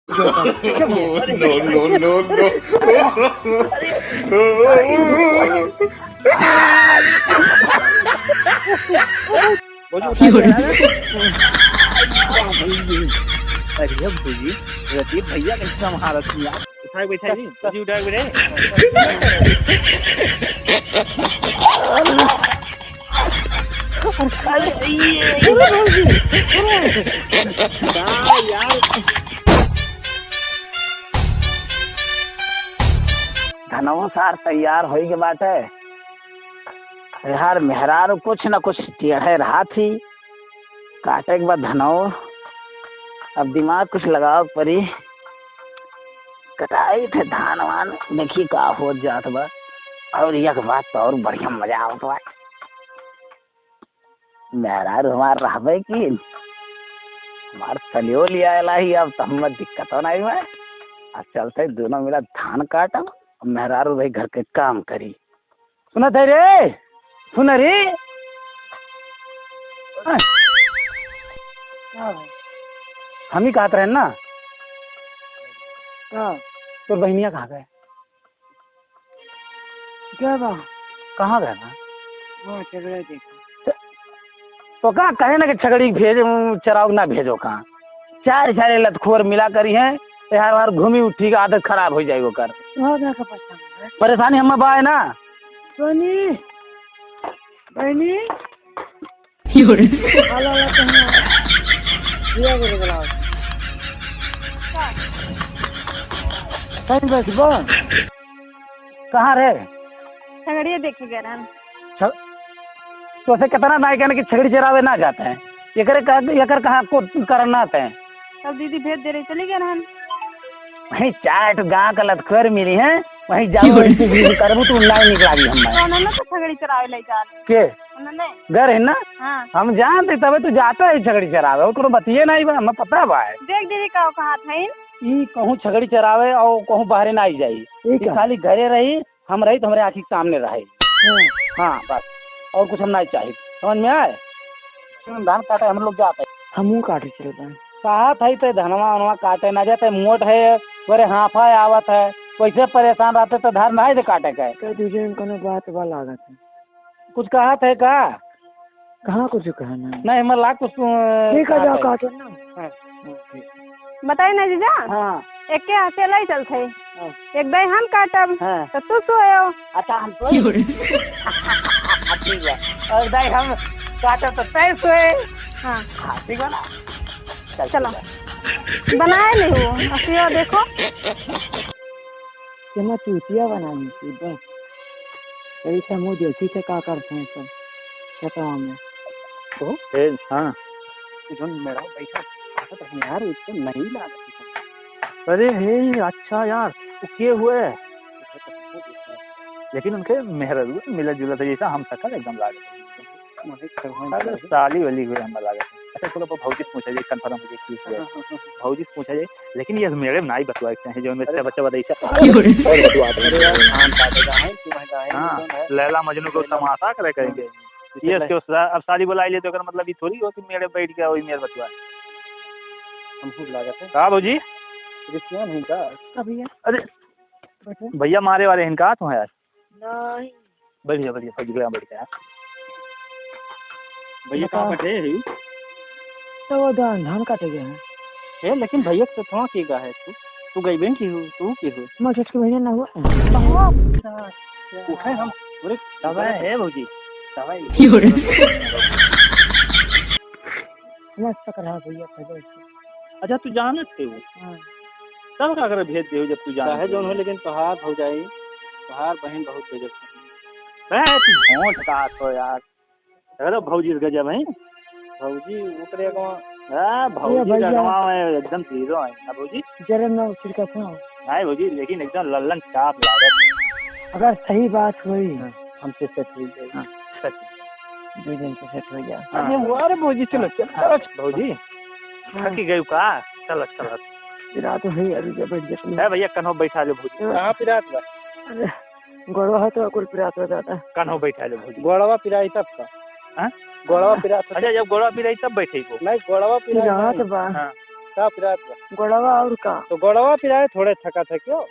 अरे भूजी रतीब भैया कैसा महारत थी यार। उठाए बैठा जी जी उठाए बैठे। यार धनवा सार तैयार हो के बात है यार। मेहरारू कुछ न कुछ टेढ़े रहा थी काटे के बाद धनवा अब दिमाग कुछ लगाओ परी कटाई थे धान वान देखी का हो जात बा। और एक बात तो और बढ़िया मजा आवत बा मेहरारू हमार रहबे की हमार तलियो लिया ही अब तो हमें दिक्कत हो नहीं है। अब चलते दोनों मिला धान काटम मेहरारू भाई घर के काम करी। सुना थे रे सुन रे हम ही कहते रहे ना तो बहनिया कहाँ गए कहाँ गए ना तो कहाँ कहे ना कि छगड़ी भेज चराव ना भेजो कहाँ चार चार लतखोर मिला करी है यार बार घूमी उठी का आदत खराब हो जाएगी कर परेशानी हमें बा है ना सोनी बहनी कहाँ रे छगड़िया देखे गए तो ऐसे कितना ना कहने की छगड़ी चरावे ना जाते हैं यकर कहाँ को करना है। तब दीदी भेज दे रही चली गए रहन वहीं चार गाँव का लतखोर मिली है वहीं जाओ करबू तो नहीं निकला हम तो छगड़ी चरावे ले जा के घर है ना। हाँ। हम जानते तबे तो जाता है छगड़ी चरावे और कोनो बतिये नहीं बा हमें पता बा। देख दीदी का कहा था ई कहूँ छगड़ी चरावे और कहूँ बाहर ना आई जाई खाली घरे रही हम रही तो हमारे आँखी के सामने रहे। हाँ बस और कुछ हम नहीं चाहिए समझ में आए। धान काटे हम लोग जाते हम काटे चलते कहा था तो धनवा वनवा काटे ना जाते मोट है बड़े हाफा आवत है वैसे परेशान रहते तो धान नहीं दे काटे के बात बा लागत है कुछ कहा थे का कहाँ कुछ कहना नहीं हमारे लाख कुछ ठीक है जाओ काटो ना बताइए ना जीजा। हाँ एक के अकेला ही चलते एक दाई हम काटब तो तू सोयो। अच्छा हम सोए ठीक है और दाई हम काटब तो तय सोए। हाँ ठीक है ना चलो बनाए नहीं हो असियो देखो क्या चूतिया बनानी थी बस यही सब मुझे देखी से का करते हैं सब कहता हमें तो हाँ मेरा पैसा यार इसको नहीं ला रही। अरे हे अच्छा यार के हुए लेकिन उनके मेहररू मिला जुला था जैसा हम सकल एकदम लागे साली वाली हुए हम लागे। अच्छा चलो भौजी से पूछा जाए कन्फर्म हो जाए ठीक है भौजी से पूछा जाए लेकिन ये मेरे में नहीं बतवा हैं जो मेरे बच्चा हाँ लैला मजनू को तमाशा करे करेंगे ये अब शादी बुलाई ले तो मतलब ये थोड़ी हो कि मेरे बैठ गया वही मेरे बतवा हम खुद लागत है कहा भौजी क्रिश्चियन है का भैया। अरे भैया मारे वाले इनका तो है यार नहीं बढ़िया बढ़िया फौजी भैया बैठ गया भैया कहाँ बैठे हैं तो वो धान काटे गए हैं लेकिन भैया तो थोड़ा की गा है तू गई बहन की हो तू की हो मैं उसके भैया ना हुआ उठे हम पूरे दवाई है भौजी दवाई मस्त करा भैया। अच्छा तू जानत थे वो तब का कर भेज दे जब तू जाना है जो लेकिन तोहार हो जाए तोहार बहन बहुत गजब है तू भोंट का तो यार अरे भौजी गजब है भौजी ऊपरे को हां भौजी गजवा में एकदम हीरो है भौजी जरा ना छिड़का था नहीं भौजी लेकिन एकदम लल्लन चाप लागत अगर सही बात हुई हमसे सेट हो जाएगी सच 2 दिन से सेट हो गया। अरे भौजी चलो चलो भौजी थकी गई का चलो चलो रात हुई अभी जब बैठ गए है भैया कन्हो बैठा ले भौजी कहाँ पिरात बा अरे गोड़वा है तो कुल पिरात हो जाता है कन्हो बैठा ले भौजी गोड़वा पिराई तब का हां गोड़वा पिरात अच्छा जब गोड़वा पिराई तब बैठे को नहीं गोड़वा पिरात बा का पिरात बा? गोड़वा और का तो गोड़वा पिराए थोड़े थका था क्यों?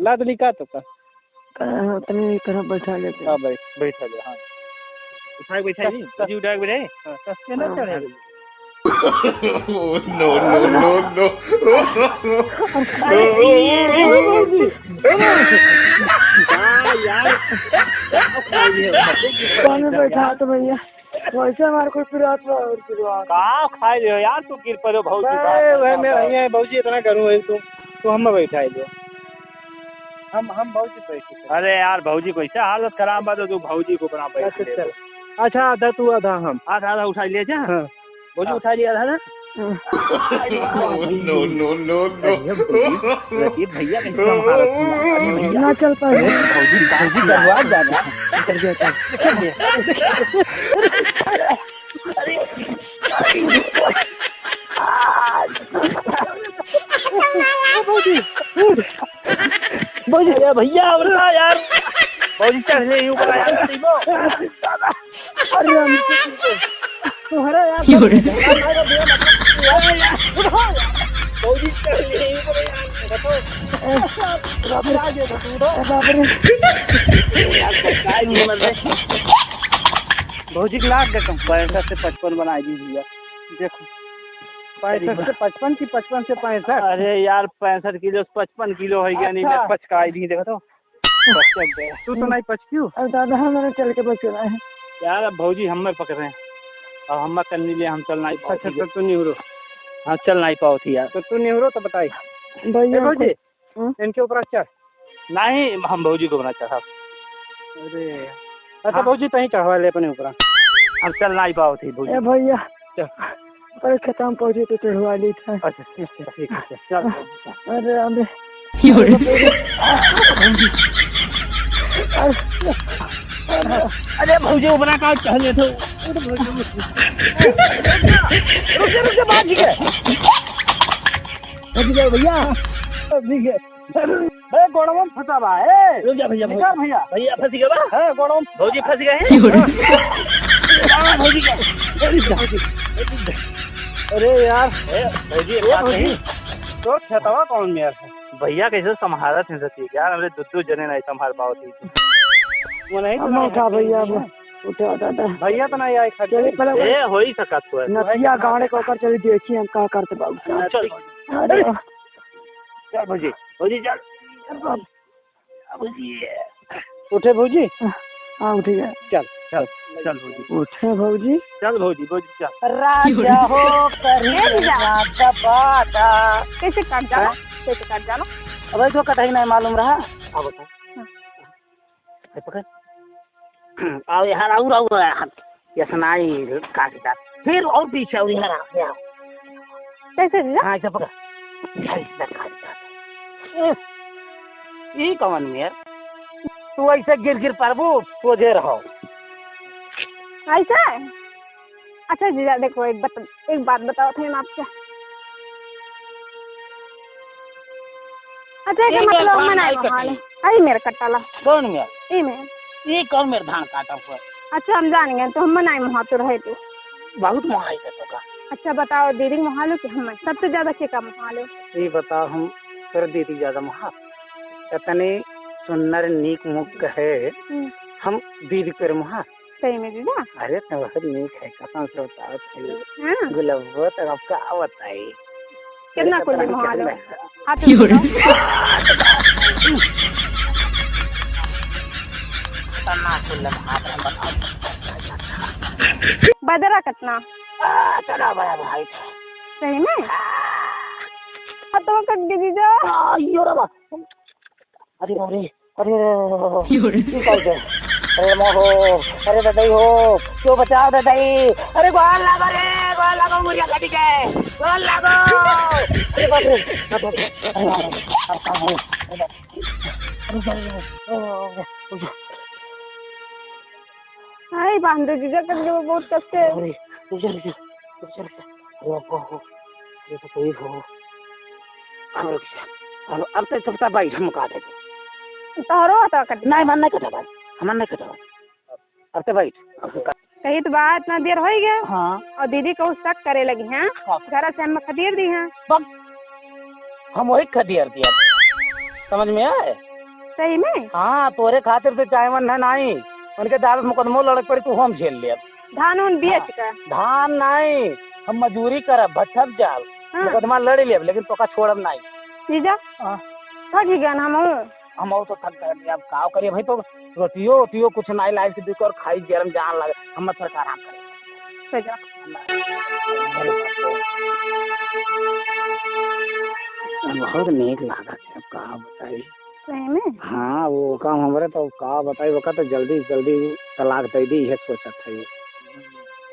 लाद निका तो का उतने तरह बैठा लेते। हाँ बैठा ले। हाँ उठा के बैठा जी, जी उठा के बैठे। कसके ना चढ़े। No, no, no, no. यार कौन में बैठा तो भैया वैसे हमारे कोई पिरात और पिरात का खाए लियो यार तू गिर पड़ो भौजी। वह मैं भैया भौजी इतना करूँ है तू हम बैठा है जो हम भौजी बैठे। अरे यार भौजी को ऐसा हालत खराब बात है तू भौजी को बना बैठ। चल अच्छा आधा तू आधा हम आधा उठा लिए जा। हाँ भौजी उठा लिया आधा ना। No, no, no, no. भैया कैसे ना चल पाए भौजी करवा जाना। भौजी भैया बता यार भौजी चढ़ ले यूं बता यार। अरे तुम्हारा यार भौजी चढ़ ले यूं बता यार। भौजी के लाख देखो 65 से 55 बना दी भैया। देखो 65 से 55 की 55 से 65। अरे यार 65 किलो 55 किलो है क्या? नहीं मैं पचकाई दी देखो तो तू तो नहीं पचक्यू। अब दादा हमारे चल के बचना है यार। अब भौजी हमें पकड़ रहे हैं और हम करने लिए हम चल नहीं पाओ। अच्छा तो तू निहुरो। हाँ चल नहीं पाओ थी यार। तो तू निहुरो तो बताई भैया भौजी इनके ऊपर चढ़। नहीं हम भौजी को बना चढ़ा। अरे अच्छा भौजी तहीं चढ़वा ले अपने ऊपर। अब चल नहीं पाओ थी भौजी। भैया पर खत्म पहुंचे तो चढ़वा ली था। अच्छा ठीक है चल। अरे अबे अरे भौजी ऊपर का चढ़ ले तो रुक बात ठीक है भैया। ठीक है अरे गोड़वा फंसा बा है। रुक जा भैया भैया फंस गया बा। हां गोड़वा भौजी फंस गए हैं। भौजी का अरे यार भौजी एक बात नहीं तो छतवा कौन मेयर है? भैया कैसे संभाला थे सती यार। हमरे दुद्दू जने नहीं संभाल पाओ थी वो नहीं तो उठा भैया उठा दादा भैया तो नहीं आए खड़े। ए हो ही सका तो नदिया गाड़े को कर चली देखी हम का करते बाबू। चल चल भौजी चल भौजी उठे भौजी। हाँ उठ गया। चल चल चल भौजी उठे भौजी। चल भौजी चल। राजा हो राजा बाटा कैसे काट जाना अब तो कटाई नहीं मालूम रहा। अब बता पकड़ आओ यार और ये सुनाई काट जा फिर और पीछे और यार कैसे जीजा? हाँ ऐसा पकड़ ये कौन में यार तू ऐसे गिर पारबू सोझे रहो ऐसा है? अच्छा जीजा देखो एक बात बताओ थे हम आपसे। अच्छा ये मतलब मनाई महाले अरे मेरे कट्टाला कौन में ये कौन मेरे धान काटा हुआ। अच्छा हम जान गए तो हम मनाई महा तो रहे थे बहुत महाई का। अच्छा बताओ दीदी महालो कि हम सबसे ज्यादा के का महालो? ये बताओ हम कर दीदी ज्यादा महा इतने सुंदर नीक मुख है हम दीदी कर महा। सही में जीजा? अरे तो बहुत नीक है कसम से बताओ हाँ? गुलाब तो आपका बताई कितना कुल महालो हाथ बदरा कितना चला बड़ा भाई सही में तो कट दे दीजा। अरे अरे अरे अरे मोहो अरे दादाई हो क्यों बचाओ दादाई। अरे गोल लागो मुझे गाड़ी के गोल लागो। अरे बाप रे हाय बांधो जीजा कर दो बहुत कष्ट है। अरे रुक अब तो सबका भाई मुका देते तोहरो तो कट नहीं मन नहीं कटा भाई हमार नहीं कटा अब तो भाई कही तो बात इतना देर हो ही गया हाँ और दीदी को शक करे लगी हैं घर से हम खदेड़ दी हैं। हम वही खदियर दिया, समझ में आए? सही में हाँ तोरे खातिर से चाहे मन है नहीं, उनके दावत मुकदमो लड़क पड़ी तो हम झेल लिया। धान उन बेच कर धान नहीं, हम मजूरी करब भट्ठब जाल, हाँ। मुकदमा लड़ लिया लेकिन तो का छोड़ब नहीं। जीजा हाँ। थक ही गया ना हम तो थक गए, अब का करिए भाई, तो रोटियो कुछ नहीं लाई से और खाई गरम जान लगे, हम थोड़ा आराम करें। बहुत नीक लगा है, का बताई। सही में हाँ वो काम हमारे तो का बताई, वो का तो जल्दी तलाक दे दी है सोचत है।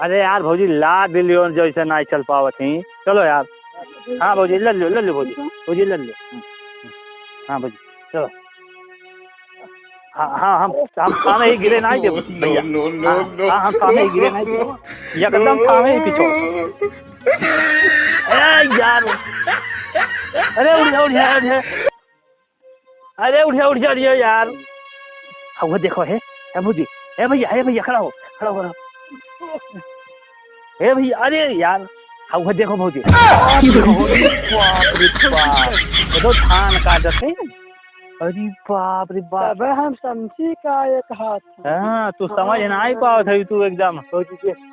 अरे यार भौजी ला दिलियो जैसे नहीं चल पावत ही, चलो यार। हाँ भौजी ले लो भौजी ले लो। हाँ भौजी चलो। हाँ हम काम ही गिरे नहीं दे भैया। हाँ हम काम ही गिरे नहीं दे, एकदम काम ही पीछे। अरे यार अरे उठ जा अरे उठ जा यार। हाँ वो देखो है भौजी, है भैया खड़ा हो। हे भैया अरे यार हाँ वो देखो भौजी, बाप रे बाप, तो धान काटत है। अरे बाप रे बाप, हम समझी का एक हाथ। हाँ तू समझ नहीं पावत है तू एकदम।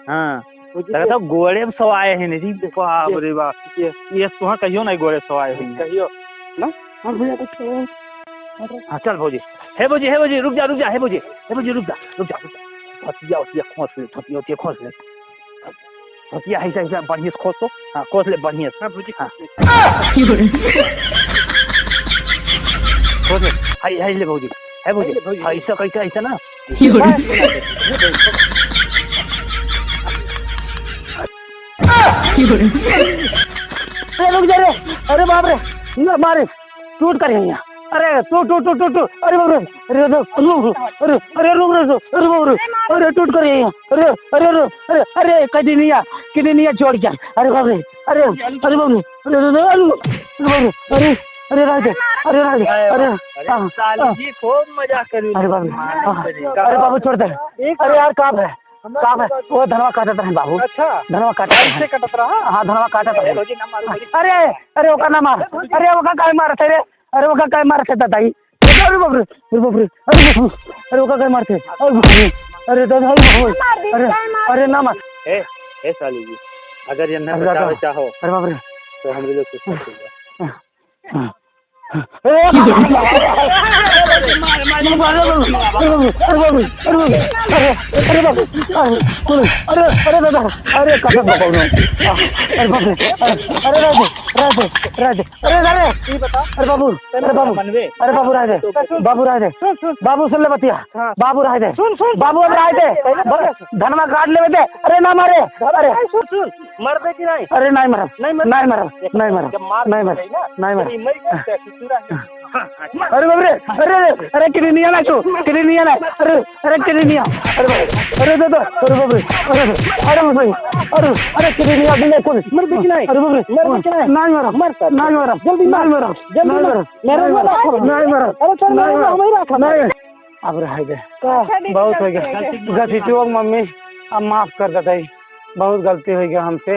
हाँ तो गोड़े में सवाए है नहीं, बाप रे बाप, ये तुहा कहियो नहीं गोड़े सवाए है कहियो ना। हम भैया तो हाँ चल भौजी, हे भौजी रुक जा हे भौजी रुक जा। धतिया खोस ले धतिया ऐसा बढ़िया से खोस तो। हाँ खोस ले बढ़िया से। हाँ खोस ले, हाई ले भौजी, है भौजी ऐसा कैसे ऐसा ना। रुक जा रे, अरे बाप रे मारे टूट कर यहाँ, अरे टूट अरे बाप रे, अरे बाप रे, अरे टूट कर यहाँ, अरे किडनिया जोड़ गया, अरे बाप रे, अरे बाप रे, अरे राजे, साली जी खूब मजाक करी। अरे बाबू छोड़ दे, अरे यार काम है वो धनवा काटत रहे बाबू। अच्छा धनवा काटत रहा। हाँ धनवा काटत रहे। अरे ओका ना मार, अरे ओका काय मारत है रे, अरे ओका काय मारत है दादाई, अरे बाप रे, अरे ओका काय मारते, अरे दादा अरे ना मार। ए साली जी अगर ये न बचावे चाहो अरे बाप रे तो हम लोग कुछ कर देंगे। बाबू सुन ले बतिया, बाबू राय दे, बाबू अब राय दे, धनवा काट ले दे, अरे ना मारे, अरे मर दे कि नहीं? अरे नहीं मरा, अरे बाप रे, अरे किडनिया ना तू, किडनिया ना, अरे किडनिया, अरे दादा, अरे बाप रे, अरे किडनिया बिल्ले कौन मर दे कि नहीं? अरे बाप रे, नहीं मरा, जल्दी नहीं। अब रह गए, बहुत हो गया गलती मम्मी, अब माफ कर देते, बहुत गलती हो गया हमसे।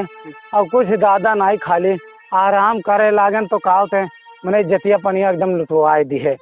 अब कुछ ज्यादा नहीं, खाली आराम करे लागन तो कहा थे मैंने जतिया पनिया एकदम लुटवाई दी है।